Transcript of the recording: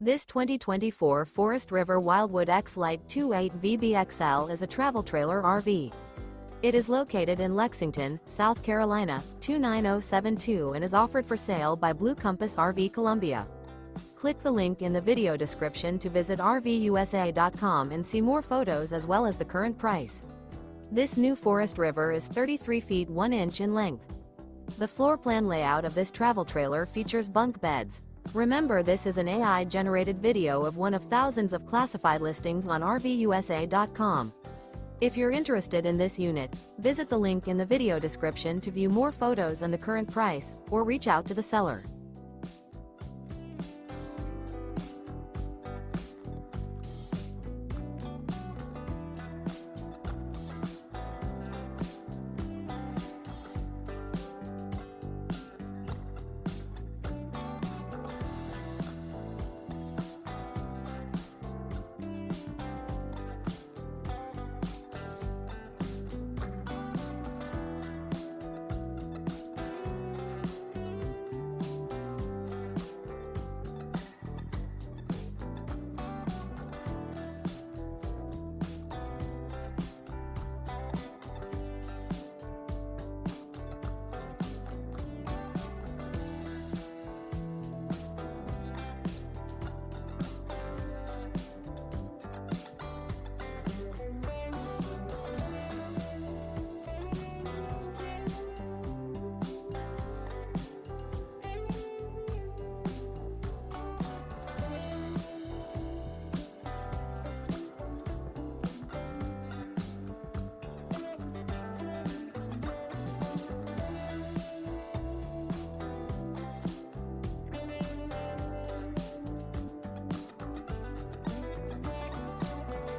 This 2024 Forest River Wildwood X-Lite 28 VBXL is a travel trailer RV. It is located in Lexington, South Carolina, 29072 and is offered for sale by Blue Compass RV Columbia. Click the link in the video description to visit RVUSA.com and see more photos as well as the current price. This new Forest River is 33 feet 1 inch in length. The floor plan layout of this travel trailer features bunk beds. Remember, this is an AI-generated video of one of thousands of classified listings on RVUSA.com. If you're interested in this unit, visit the link in the video description to view more photos and the current price, or reach out to the seller.